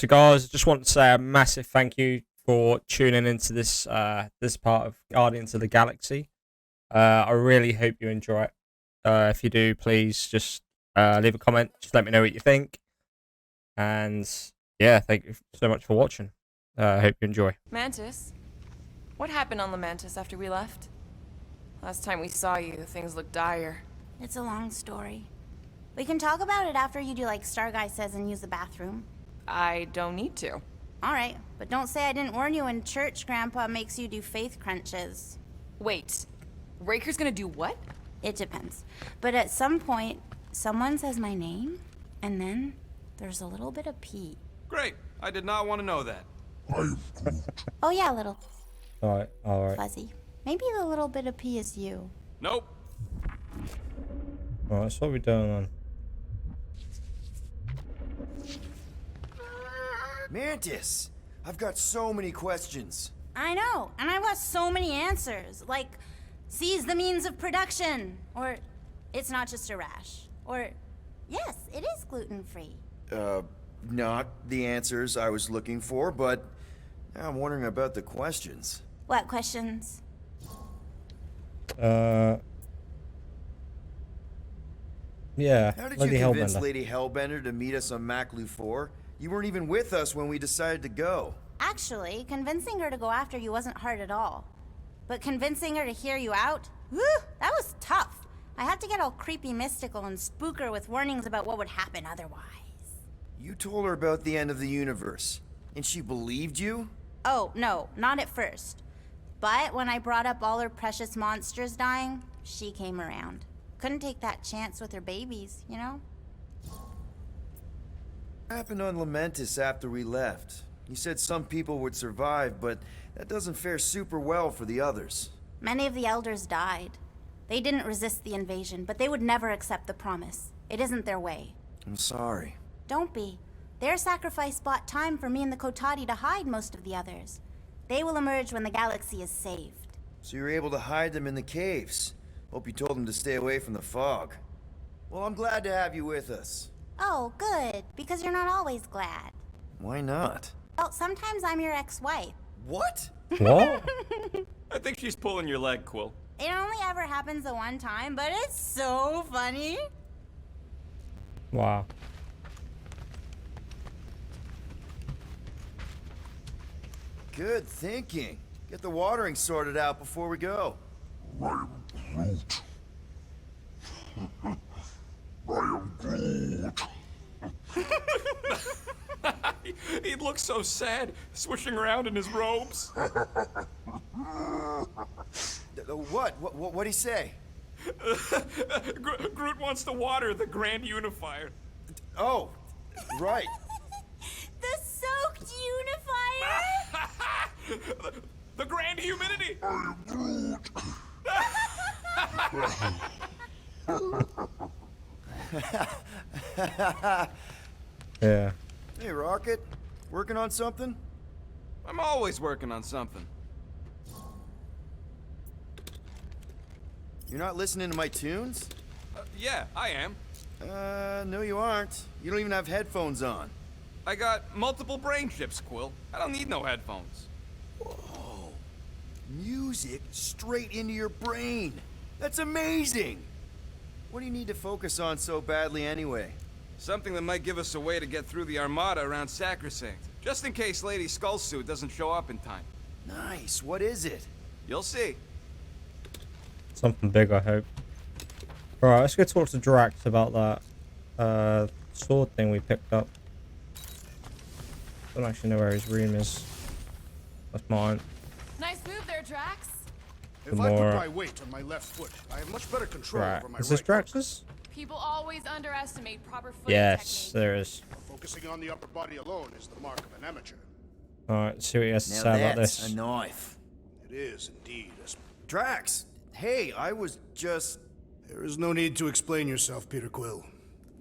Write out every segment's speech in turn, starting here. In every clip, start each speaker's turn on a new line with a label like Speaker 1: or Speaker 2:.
Speaker 1: So guys, I just want to say a massive thank you for tuning into this this part of Guardians of the Galaxy. I really hope you enjoy it. If you do, please just leave a comment. Just let me know what you think. And yeah, thank you so much for watching. I hope you enjoy.
Speaker 2: Mantis? What happened on Lamentis after we left? Last time we saw you, things looked dire.
Speaker 3: It's a long story. We can talk about it after you do like Star Guy says and use the bathroom.
Speaker 2: I don't need to.
Speaker 3: Alright, but don't say I didn't warn you in church Grandpa makes you do faith crunches.
Speaker 2: Wait, Raker's gonna do what?
Speaker 3: It depends. But at some point, someone says my name, and then there's a little bit of pee.
Speaker 4: Great. I did not want to know that.
Speaker 3: Oh yeah, little
Speaker 1: Alright.
Speaker 3: fuzzy. Maybe the little bit of pee is you.
Speaker 4: Nope.
Speaker 1: Alright, so what are we doing then?
Speaker 5: Mantis! I've got so many questions.
Speaker 3: I know, and I want so many answers. Like, seize the means of production. Or, it's not just a rash. Or, yes, it is gluten-free.
Speaker 5: Not the answers I was looking for, but now I'm wondering about the questions.
Speaker 3: What questions?
Speaker 1: Yeah,
Speaker 5: How did
Speaker 1: Lady
Speaker 5: you convince
Speaker 1: Hellbender.
Speaker 5: Lady Hellbender to meet us on Maclu 4? You weren't even with us when we decided to go.
Speaker 3: Actually, convincing her to go after you wasn't hard at all. But convincing her to hear you out? Whew, that was tough. I had to get all creepy mystical and spook her with warnings about what would happen otherwise.
Speaker 5: You told her about the end of the universe, and she believed you?
Speaker 3: Oh, no, not at first. But when I brought up all her precious monsters dying, she came around. Couldn't take that chance with her babies, you know?
Speaker 5: What happened on Lamentis after we left? You said some people would survive, but that doesn't fare super well for the others.
Speaker 3: Many of the elders died. They didn't resist the invasion, but they would never accept the promise. It isn't their way.
Speaker 5: I'm sorry.
Speaker 3: Don't be. Their sacrifice bought time for me and the Kotati to hide most of the others. They will emerge when the galaxy is saved.
Speaker 5: So you were able to hide them in the caves. Hope you told them to stay away from the fog. Well, I'm glad to have you with us.
Speaker 3: Oh, good, because you're not always glad.
Speaker 5: Why not?
Speaker 3: Well, sometimes I'm your ex-wife.
Speaker 5: What?
Speaker 1: What?
Speaker 4: I think she's pulling your leg, Quill.
Speaker 3: It only ever happens the one time, but it's so funny.
Speaker 1: Wow.
Speaker 5: Good thinking. Get the watering sorted out before we go.
Speaker 6: I am Groot. I am Groot.
Speaker 4: He looks so sad, swishing around in his robes.
Speaker 5: What'd he say?
Speaker 4: Groot wants to water the Grand Unifier.
Speaker 5: Oh, right.
Speaker 3: The soaked unifier?
Speaker 4: The Grand Humidity!
Speaker 6: I am Groot.
Speaker 1: Yeah.
Speaker 5: Hey, Rocket. Working on something?
Speaker 4: I'm always working on something.
Speaker 5: You're not listening to my tunes?
Speaker 4: Yeah, I am.
Speaker 5: No you aren't. You don't even have headphones on.
Speaker 4: I got multiple brain chips, Quill. I don't need no headphones.
Speaker 5: Whoa. Music straight into your brain. That's amazing! What do you need to focus on so badly anyway?
Speaker 4: Something that might give us a way to get through the Armada around Sacrosanct. Just in case Lady Skullsuit doesn't show up in time.
Speaker 5: Nice. What is it?
Speaker 4: You'll see.
Speaker 1: Something big, I hope. Alright, let's go talk to Drax about that sword thing we picked up. Don't actually know where his room is. That's mine.
Speaker 2: Nice move there, Drax.
Speaker 6: If I put my weight on my left foot, I have much better control
Speaker 1: Right.
Speaker 6: over my
Speaker 1: Is this
Speaker 6: right.
Speaker 1: Drax's?
Speaker 2: People always underestimate proper footing
Speaker 1: Yes,
Speaker 2: technique.
Speaker 1: there is.
Speaker 6: Focusing on the upper body alone is the mark of an amateur.
Speaker 1: Alright, let's see what he has to
Speaker 5: Now
Speaker 1: say about
Speaker 5: that's
Speaker 1: this.
Speaker 5: a knife.
Speaker 6: It is indeed.
Speaker 5: Drax! Hey, I was just...
Speaker 6: There is no need to explain yourself, Peter Quill.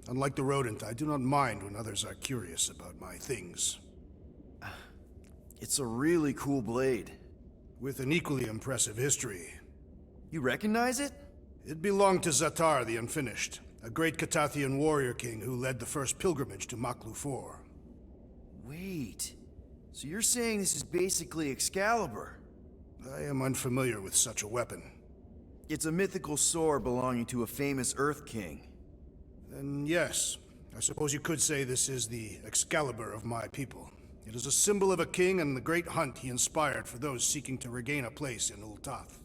Speaker 6: Unlike the rodent, I do not mind when others are curious about my things.
Speaker 5: It's a really cool blade.
Speaker 6: With an equally impressive history.
Speaker 5: You recognize it?
Speaker 6: It belonged to Zatar the Unfinished, a great Catathian warrior king who led the first pilgrimage to Maklu 4.
Speaker 5: Wait. So you're saying this is basically Excalibur?
Speaker 6: I am unfamiliar with such a weapon.
Speaker 5: It's a mythical sword belonging to a famous Earth King.
Speaker 6: Then yes, I suppose you could say this is the Excalibur of my people. It is a symbol of a king and the great hunt he inspired for those seeking to regain a place in Ultath.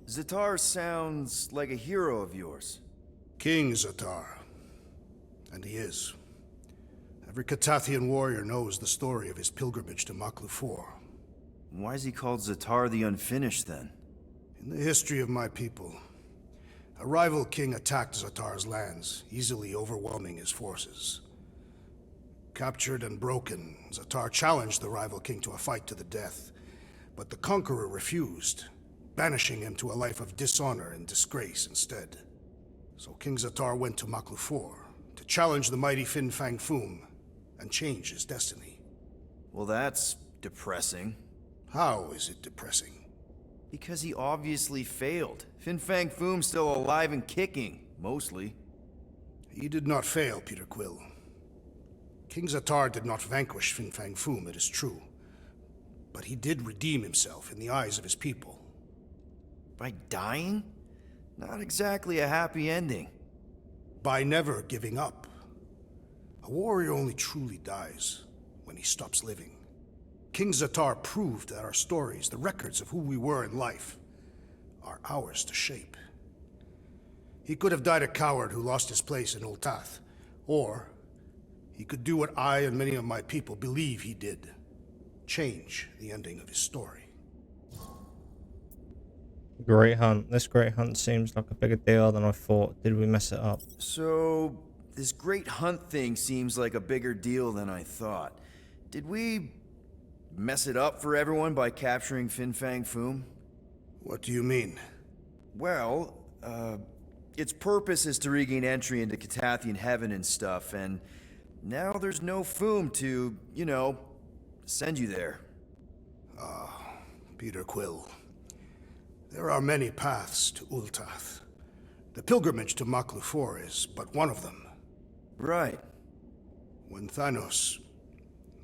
Speaker 5: Zatar sounds like a hero of yours.
Speaker 6: King Zatar. And he is. Every Catathian warrior knows the story of his pilgrimage to Maklu 4.
Speaker 5: Why is he called Zatar the Unfinished, then?
Speaker 6: In the history of my people, a rival king attacked Zatar's lands, easily overwhelming his forces. Captured and broken, Zatar challenged the rival king to a fight to the death, but the conqueror refused, banishing him to a life of dishonor and disgrace instead. So King Zatar went to Maklu 4 to challenge the mighty Fin Fang Foom and change his destiny.
Speaker 5: Well, that's depressing.
Speaker 6: How is it depressing?
Speaker 5: Because he obviously failed. Fin Fang Foom's still alive and kicking, mostly.
Speaker 6: He did not fail, Peter Quill. King Zatar did not vanquish Fin Fang Foom, it is true. But he did redeem himself in the eyes of his people.
Speaker 5: By dying? Not exactly a happy ending.
Speaker 6: By never giving up. A warrior only truly dies when he stops living. King Zatar proved that our stories, the records of who we were in life, are ours to shape. He could have died a coward who lost his place in Ultath, or he could do what I and many of my people believe he did. Change the ending of his story.
Speaker 1: Great hunt. This great hunt seems like a bigger deal than I thought. Did we mess it up?
Speaker 5: So, this great hunt thing seems like a bigger deal than I thought. Did we mess it up for everyone by capturing Fin Fang Foom?
Speaker 6: What do you mean?
Speaker 5: Well, its purpose is to regain entry into Catathian heaven and stuff, and now there's no Foom to, you know, send you there.
Speaker 6: Peter Quill. There are many paths to Ultath. The pilgrimage to Maklu 4 is but one of them.
Speaker 5: Right.
Speaker 6: When Thanos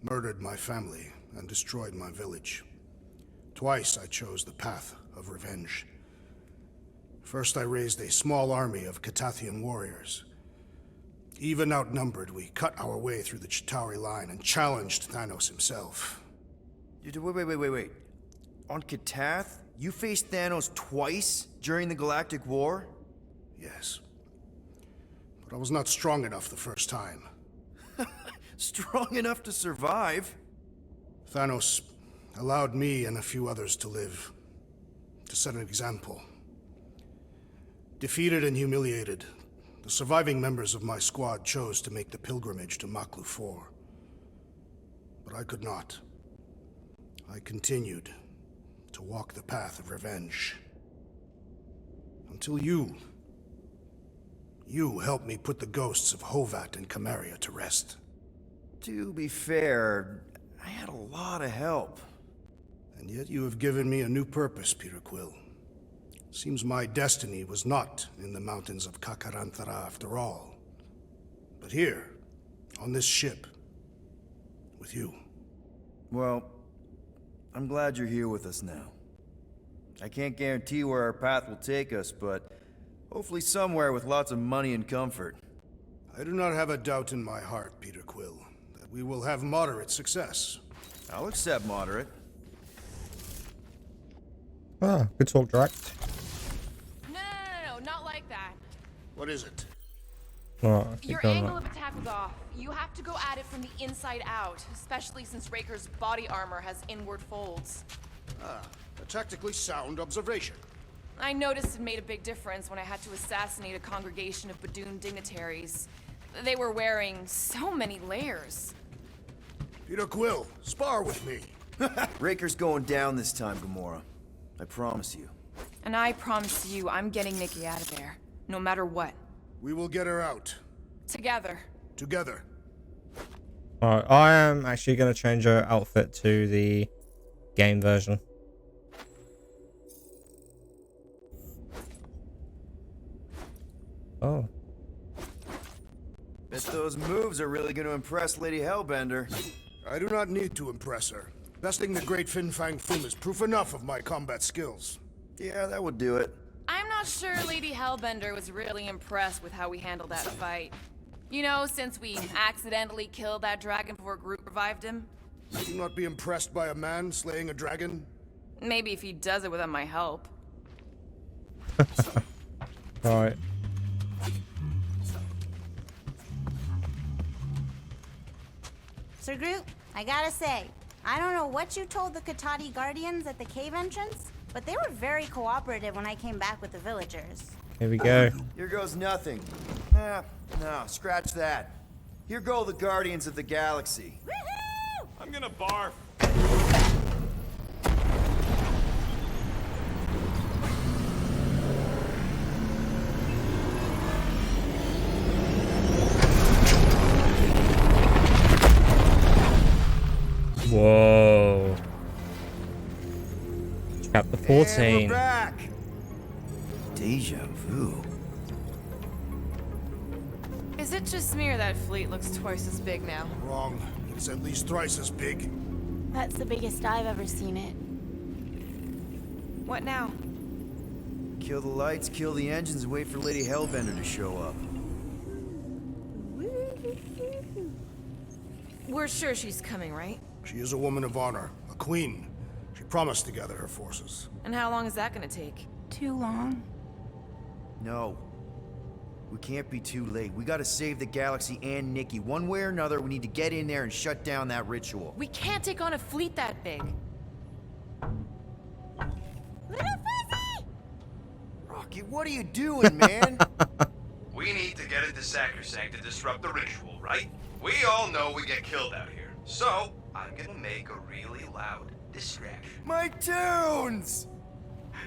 Speaker 6: murdered my family and destroyed my village, twice I chose the path of revenge. First, I raised a small army of Catathian warriors. Even outnumbered, we cut our way through the Chitauri line and challenged Thanos himself.
Speaker 5: Wait. On Katath, you faced Thanos twice during the Galactic War?
Speaker 6: Yes. But I was not strong enough the first time.
Speaker 5: Strong enough to survive?
Speaker 6: Thanos allowed me and a few others to live, to set an example. Defeated and humiliated, the surviving members of my squad chose to make the pilgrimage to Maklu 4. But I could not. I continued to walk the path of revenge. Until you helped me put the ghosts of Hovat and Camaria to rest.
Speaker 5: To be fair, I had a lot of help.
Speaker 6: And yet you have given me a new purpose, Peter Quill. Seems my destiny was not in the mountains of Kakaranthara after all, but here, on this ship, with you.
Speaker 5: Well, I'm glad you're here with us now. I can't guarantee where our path will take us, but hopefully somewhere with lots of money and comfort.
Speaker 6: I do not have a doubt in my heart, Peter Quill, that we will have moderate success.
Speaker 5: I'll accept moderate.
Speaker 1: Ah, good talk, direct.
Speaker 2: No, not like that.
Speaker 6: What is it?
Speaker 1: Right, I keep
Speaker 2: Your
Speaker 1: going
Speaker 2: angle
Speaker 1: up.
Speaker 2: of attack was off. You have to go at it from the inside out, especially since Raker's body armor has inward folds.
Speaker 6: Ah, a tactically sound observation.
Speaker 2: I noticed it made a big difference when I had to assassinate a congregation of Badoon dignitaries. They were wearing so many layers.
Speaker 6: Peter Quill, spar with me.
Speaker 5: Raker's going down this time, Gamora. I promise you.
Speaker 2: And I promise you, I'm getting Nikki out of there, no matter what.
Speaker 6: We will get her out.
Speaker 2: Together.
Speaker 6: Together.
Speaker 1: Alright, I am actually going to change her outfit to the game version. Oh.
Speaker 5: Bet those moves are really going to impress Lady Hellbender.
Speaker 6: I do not need to impress her. Besting the great Fin Fang Foom is proof enough of my combat skills.
Speaker 5: Yeah, that would do it.
Speaker 2: I'm not sure Lady Hellbender was really impressed with how we handled that fight. You know, since we accidentally killed that dragon before Groot revived him.
Speaker 6: Do not be impressed by a man slaying a dragon.
Speaker 2: Maybe if he does it without my help.
Speaker 1: Right.
Speaker 3: Sir Groot, I gotta say, I don't know what you told the Katati Guardians at the cave entrance, but they were very cooperative when I came back with the villagers.
Speaker 1: Here we go.
Speaker 5: Here goes nothing. No, scratch that. Here go the Guardians of the Galaxy.
Speaker 3: Woohoo!
Speaker 4: I'm gonna barf.
Speaker 1: Whoa. Chapter
Speaker 5: And
Speaker 1: 14.
Speaker 5: we're back. Deja vu.
Speaker 2: Is it just me or that fleet looks twice as big now?
Speaker 6: Wrong. It's at least thrice as big.
Speaker 3: That's the biggest I've ever seen it.
Speaker 2: What now?
Speaker 5: Kill the lights, kill the engines, and wait for Lady Hellbender to show up.
Speaker 2: We're sure she's coming, right?
Speaker 6: She is a woman of honor, a queen. She promised to gather her forces.
Speaker 2: And how long is that gonna take?
Speaker 3: Too long.
Speaker 5: No. We can't be too late. We gotta save the galaxy and Nikki. One way or another, we need to get in there and shut down that ritual.
Speaker 2: We can't take on a fleet that big.
Speaker 3: Little Fuzzy!
Speaker 5: Rocket, what are you doing, man?
Speaker 4: We need to get into Sacrosanct to disrupt the ritual, right? We all know we get killed out here. So, I'm gonna make a really loud distraction.
Speaker 5: My tunes!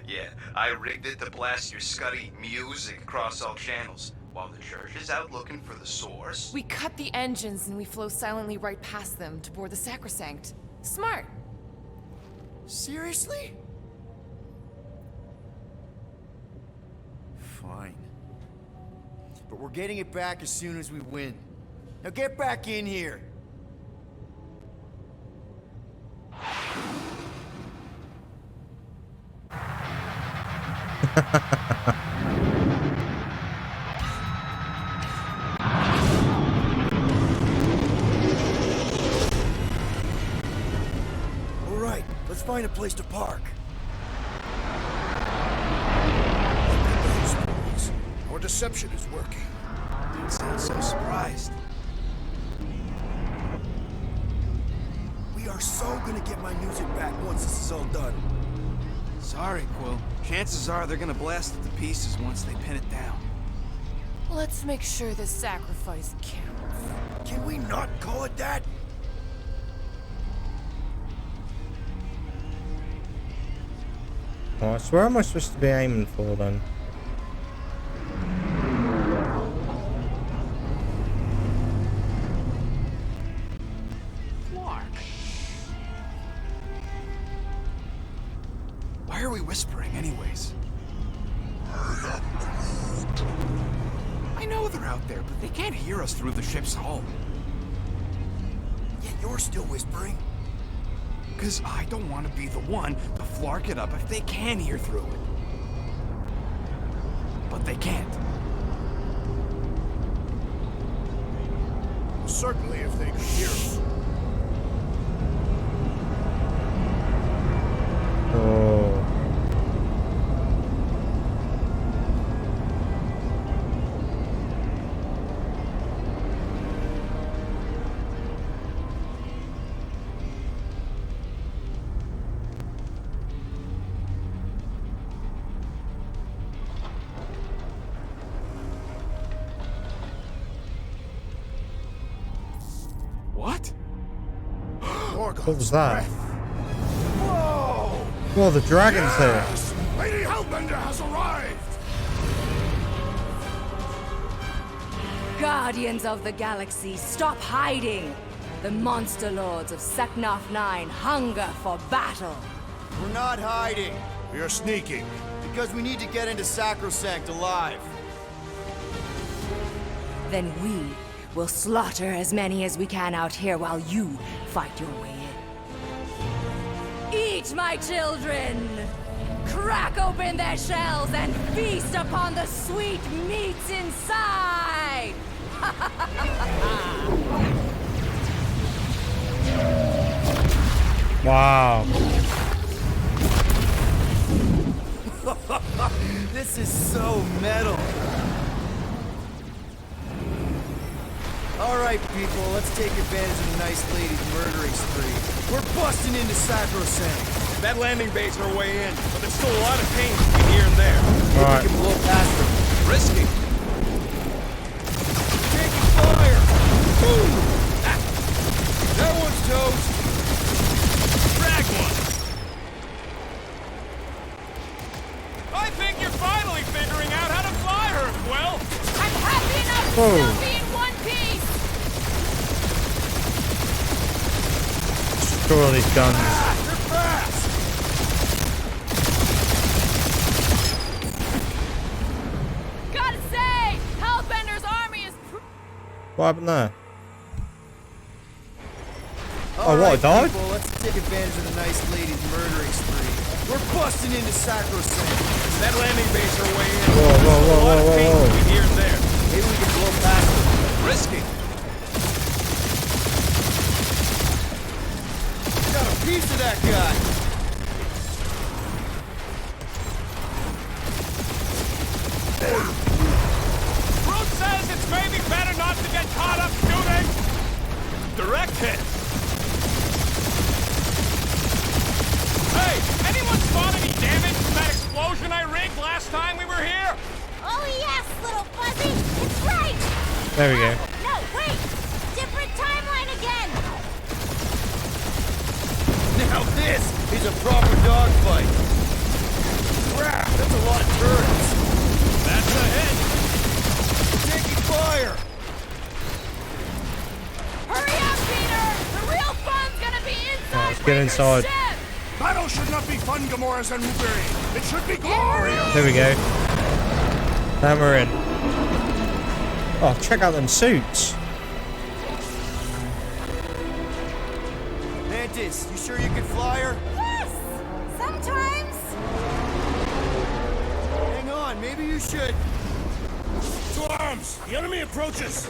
Speaker 4: Yeah, I rigged it to blast your scuddy music across all channels. While the church is out looking for the source.
Speaker 2: We cut the engines and we flow silently right past them to board the Sacrosanct. Smart.
Speaker 5: Seriously? Fine. But we're getting it back as soon as we win. Now get back in here. All right, let's find a place to park.
Speaker 6: Our deception is working.
Speaker 4: You sound so surprised.
Speaker 5: We are so gonna get my music back once this is all done.
Speaker 4: Sorry, Quill. Chances are they're gonna blast it to pieces once they pin it down.
Speaker 2: Let's make sure this sacrifice counts.
Speaker 5: Can we not call it that?
Speaker 1: Alright, so where am I supposed to be aiming for then?
Speaker 4: Why are we whispering anyways? I know they're out there, but they can't hear us through the ship's hull.
Speaker 5: Yet you're still whispering.
Speaker 4: Because I don't want to be the one to flark it up if they can hear through it. But they can't.
Speaker 6: Certainly if they could hear us.
Speaker 1: Oh.
Speaker 7: What?
Speaker 6: Morgoth's
Speaker 1: What was that?
Speaker 6: breath. Whoa!
Speaker 1: Oh, the dragon's here.
Speaker 6: Yes! Lady Hellbender has arrived!
Speaker 8: Guardians of the Galaxy, stop hiding! The monster lords of Seknarf 9 hunger for battle.
Speaker 5: We're not hiding,
Speaker 6: We are sneaking.
Speaker 5: because we need to get into Sacrosanct alive.
Speaker 8: Then we will slaughter as many as we can out here while you fight your way in. Eat, my children! Crack open their shells and feast upon the sweet meats inside!
Speaker 1: Wow.
Speaker 5: This is so metal. All right, people, let's take advantage of the nice lady's murdering spree. We're busting into Sacrosanct.
Speaker 7: That landing bait's our way in, but there's still a lot of pain between here and there.
Speaker 1: All right.
Speaker 5: We can blow past them.
Speaker 7: Risky.
Speaker 5: Taking fire! Boom! Ah. That one's toast.
Speaker 7: Drag one. I think you're finally figuring out how to fly her, Well.
Speaker 2: I'm happy enough to
Speaker 1: Whoa.
Speaker 2: still be in one piece.
Speaker 1: Destroy all these guns.
Speaker 5: They're fast!
Speaker 2: Gotta say, Hellbender's army is
Speaker 1: What happened there?
Speaker 5: All
Speaker 1: what, I
Speaker 5: right,
Speaker 1: died?
Speaker 5: people, let's take advantage of the nice lady's murdering spree. We're busting into Sacrosanct.
Speaker 7: That landing bait's our way in.
Speaker 1: Whoa, whoa,
Speaker 7: There's still a
Speaker 1: whoa,
Speaker 7: lot of
Speaker 1: whoa,
Speaker 7: pain
Speaker 1: whoa.
Speaker 7: between here and there.
Speaker 5: Maybe we can blow past them.
Speaker 7: Risky.
Speaker 5: Got a piece of that guy.
Speaker 7: Brute says it's maybe better not to get caught up shooting. Direct hit. Hey, anyone spot any damage from that explosion I rigged last time we were here?
Speaker 3: Oh yes, little fuzzy. It's right.
Speaker 1: There we go.
Speaker 3: No, wait. Different timeline again.
Speaker 5: Now this is a proper dogfight. Crap, that's a lot of turrets.
Speaker 7: That's a hit.
Speaker 5: Taking fire.
Speaker 2: Hurry up, Peter! The real fun's gonna be inside.
Speaker 1: Let's get inside.
Speaker 2: Ship.
Speaker 6: Battle should not be fun, Gamora Zanubiri. It should be glorious!
Speaker 1: There we go. Now we're in. Oh, check out them suits.
Speaker 5: Mantis, you sure you can fly her?
Speaker 3: Yes. Sometimes.
Speaker 5: Hang on, maybe you should.
Speaker 6: To arms! The enemy approaches!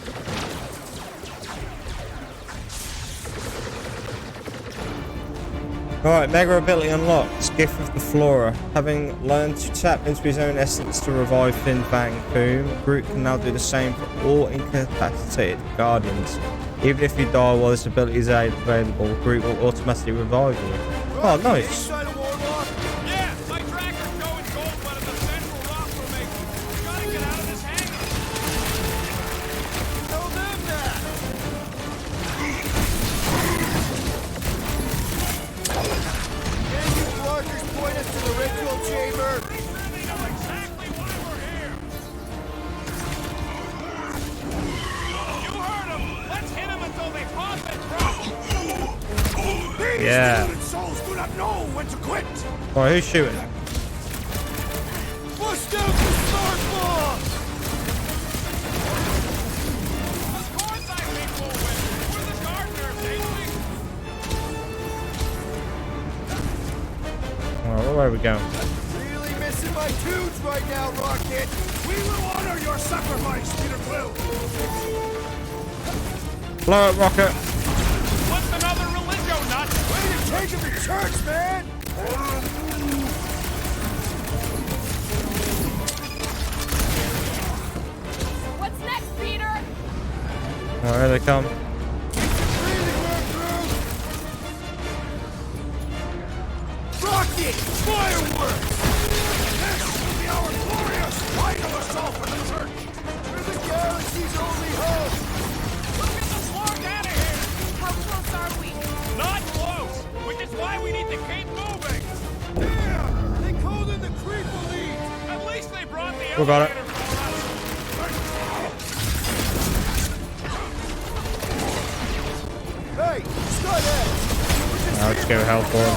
Speaker 1: Alright, Mega ability unlocked. Gift of the Flora. Having learned to tap into his own essence to revive Fin Fang Boom, Groot can now do the same for all incapacitated Guardians. Even if you die while this ability is available, Groot will automatically revive you. Oh, nice.
Speaker 5: Inside a warlock?
Speaker 7: Yeah, my tracker's going gold, but in the central rock formation. We gotta get out of this hangar.
Speaker 5: Tell them that. Can you markers point us to the ritual chamber?
Speaker 7: They know exactly why we're here. You heard them. Let's hit them until they pop and drop.
Speaker 6: These
Speaker 1: Yeah.
Speaker 6: deluded souls do not know when to quit!
Speaker 1: Alright, who's shooting?
Speaker 5: Bust out the smart bomb!
Speaker 7: Of course I think we'll win. We're the gardeners, ain't we?
Speaker 1: Alright, where are we going?
Speaker 5: Really missing my tunes right now, Rocket!
Speaker 6: We will honor your sacrifice, Peter Quill!
Speaker 1: Blow up, Rocket.
Speaker 7: What's another religio nut?
Speaker 5: Way to take him to church, man!
Speaker 2: What's next, Peter?
Speaker 1: Alright, here they come.
Speaker 5: Breathing work through! Rocket! Fireworks!
Speaker 6: This will be our glorious final assault for the church!
Speaker 5: We're the galaxy's only hope!
Speaker 7: Let's get the slug out of here.
Speaker 2: How
Speaker 1: We got it.
Speaker 5: Hey, Skyhead!
Speaker 1: Now let's go help for him.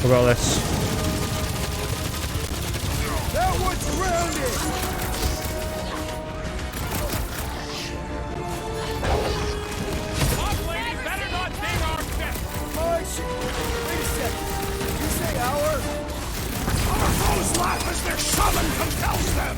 Speaker 1: We got this.
Speaker 5: That one's grounded!
Speaker 7: Boss lady better not ding our ship.
Speaker 5: My shit! Wait a second. Did you say our?
Speaker 6: Our foes laugh as their shaman compels them!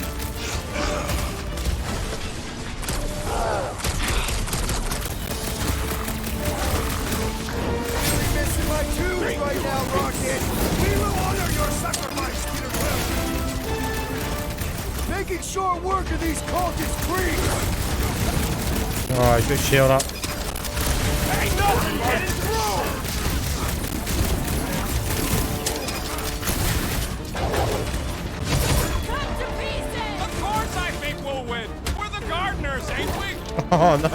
Speaker 5: You're missing my tubes right now, Rocket!
Speaker 6: We will honor your sacrifice, Peter Quill!
Speaker 5: Making short work of these cultists free!
Speaker 1: Alright, good shield up.
Speaker 7: Ain't nothing getting through.
Speaker 8: Cut to pieces!
Speaker 7: Of course I think we'll win. We're the gardeners, ain't we?
Speaker 1: Oh no.
Speaker 8: The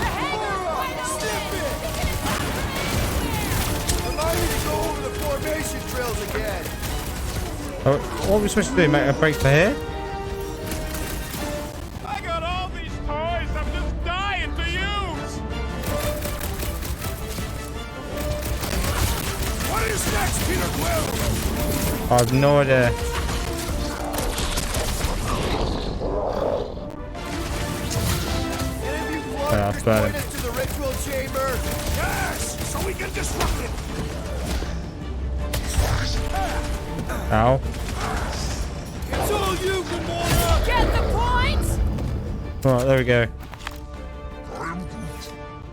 Speaker 8: hangar's wide open!
Speaker 5: Remind me to go over the formation drills again!
Speaker 1: Oh, what are we supposed to do? Make a break for here?
Speaker 7: I got all these toys I'm just dying to use.
Speaker 6: What is next, Peter Quill?
Speaker 1: I have no idea.
Speaker 5: Any of you
Speaker 1: Yeah,
Speaker 5: bloggers
Speaker 1: better.
Speaker 5: point us to the ritual chamber?
Speaker 6: Yes, so we can disrupt it!
Speaker 1: Ow.
Speaker 5: It's all you, Gamora!
Speaker 8: Get the point!
Speaker 1: Right, there we go.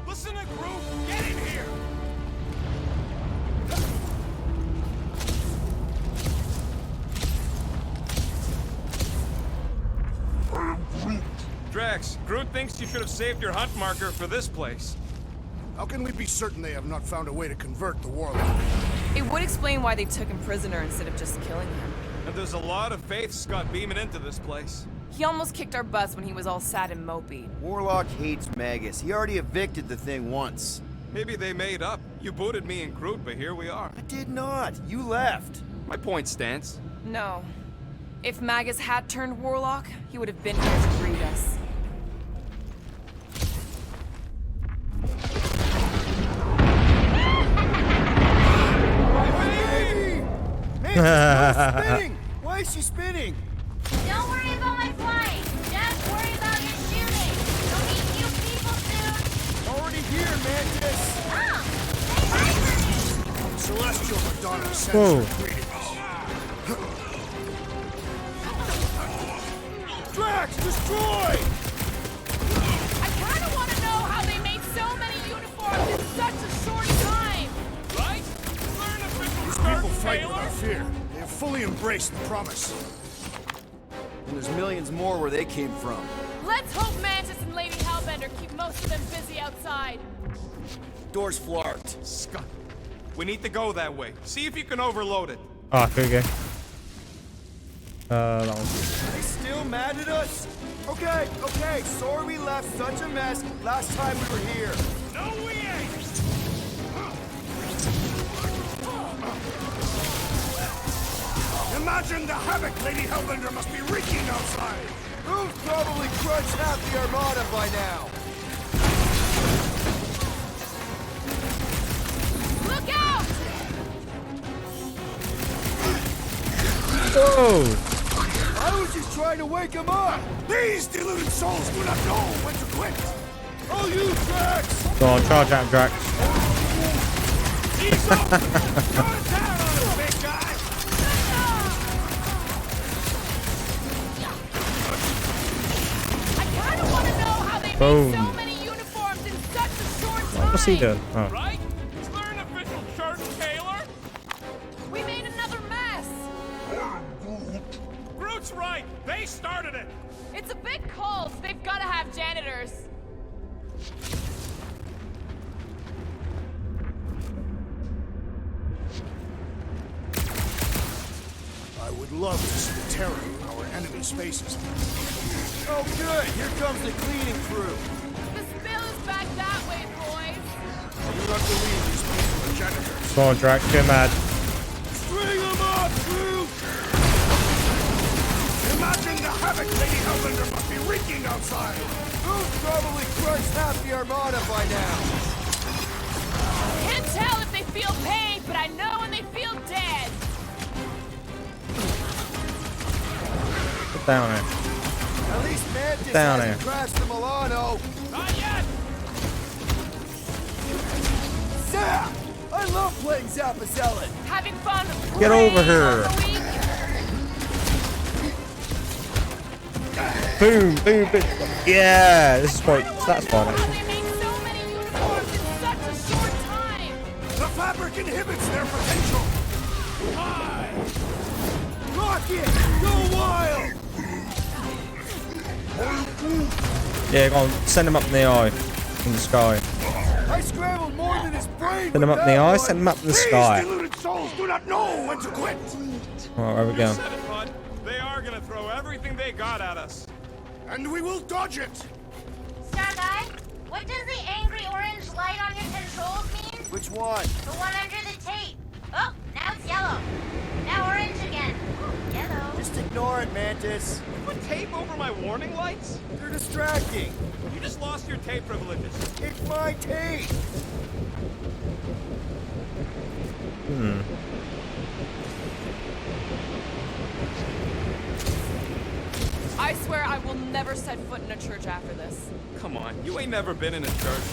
Speaker 7: Listen to Groot. Get in here. Drax, Groot thinks you should have saved your hunt marker for this place.
Speaker 6: How can we be certain they have not found a way to convert the warlock?
Speaker 2: It would explain why they took him prisoner instead of just killing him.
Speaker 7: And there's a lot of faith Scott beaming into this place.
Speaker 2: He almost kicked our butts when he was all sad and mopey.
Speaker 5: Warlock hates Magus. He already evicted the thing once.
Speaker 7: Maybe they made up. You booted me and Groot, but here we are.
Speaker 5: I did not. You left.
Speaker 7: My point stands.
Speaker 2: No. If Magus had turned warlock, he would have been here to greet us.
Speaker 5: Man, she's spinning! Why is she spinning?
Speaker 3: Don't worry about my flying. Just worry about your shooting. You'll meet new people soon.
Speaker 5: Already here, Mantis.
Speaker 3: Oh, say hi for me.
Speaker 6: Celestial Madonna sends
Speaker 1: Whoa.
Speaker 6: her greetings.
Speaker 5: Drax, destroy!
Speaker 8: I kinda wanna know how they made so many uniforms in such a short time!
Speaker 7: Right? Learn official
Speaker 6: These
Speaker 7: start,
Speaker 6: people fight
Speaker 7: Taylor.
Speaker 6: without fear. They have fully embraced the promise.
Speaker 5: And there's millions more where they came from.
Speaker 8: Let's hope Mantis and Lady Hellbender keep most of them busy outside.
Speaker 5: Door's flarked.
Speaker 7: Scott, we need to go that way. See if you can overload it.
Speaker 1: Ah, here we go. That one.
Speaker 5: They still mad at us? Okay, okay. Sorry we left such a mess last time we were here.
Speaker 7: No, we ain't.
Speaker 6: Imagine the havoc Lady Hellbender must be wreaking outside.
Speaker 5: Who's probably crunched half the armada by now?
Speaker 8: Look out!
Speaker 1: Whoa!
Speaker 5: I was just trying to wake him up.
Speaker 6: These deluded souls do not know when to quit.
Speaker 5: Oh, you Drax!
Speaker 1: Go on, charge out, Drax.
Speaker 7: Ease up. Go to town on us, big guy.
Speaker 8: I kinda wanna know how they
Speaker 1: Boom.
Speaker 8: made so many uniforms in such a short time!
Speaker 1: What's he doing? Oh.
Speaker 7: Right? Learn official church, Taylor.
Speaker 8: We made another mess!
Speaker 7: Groot's right. They started it.
Speaker 8: It's a big cult. They've gotta have janitors.
Speaker 6: I would love to see the terror in our enemies' faces.
Speaker 5: Oh, good. Here comes the cleaning crew.
Speaker 8: The spill is back that way, boys.
Speaker 6: not believe these people are janitors.
Speaker 1: Come on, Drac, go mad.
Speaker 6: String them up, crew! Imagine the havoc Lady Hellbender must be wreaking outside!
Speaker 5: Who's probably crushed half the Armada by now?
Speaker 2: Can't tell if they feel pain, but I know when they feel dead.
Speaker 1: Get down here.
Speaker 5: At least Mantis
Speaker 1: Down
Speaker 5: hasn't
Speaker 1: here.
Speaker 5: crashed the Milano.
Speaker 7: Not yet!
Speaker 5: Zap! I love playing Zappacellan.
Speaker 2: Having fun.
Speaker 1: Get over here. Boom, boom, boom. Yeah, this is quite. That's fun, actually.
Speaker 2: They made so many uniforms in such a short time.
Speaker 6: The fabric inhibits their potential!
Speaker 5: Rocket! Go wild!
Speaker 1: Yeah, go on. Send him up in the eye. In the sky.
Speaker 5: I scrambled more than his brain.
Speaker 1: Send him up in the eye. Send him up in the
Speaker 6: These
Speaker 1: sky.
Speaker 6: deluded souls do not know when to quit!
Speaker 1: Alright, where we
Speaker 7: You
Speaker 1: going?
Speaker 7: said it, bud. They are gonna throw everything they got at us.
Speaker 6: And we will dodge it!
Speaker 3: Star Guy, what does the angry orange light on your controls mean?
Speaker 5: Which one?
Speaker 3: The one under the tape. Oh, now it's yellow. Now orange again. Ooh, yellow.
Speaker 5: Just ignore it, Mantis.
Speaker 7: You put tape over my warning lights?
Speaker 5: They're distracting.
Speaker 7: You just lost your tape privileges.
Speaker 5: It's my tape.
Speaker 2: I swear I will never set foot in a church after this.
Speaker 7: Come on, you ain't never been in a church.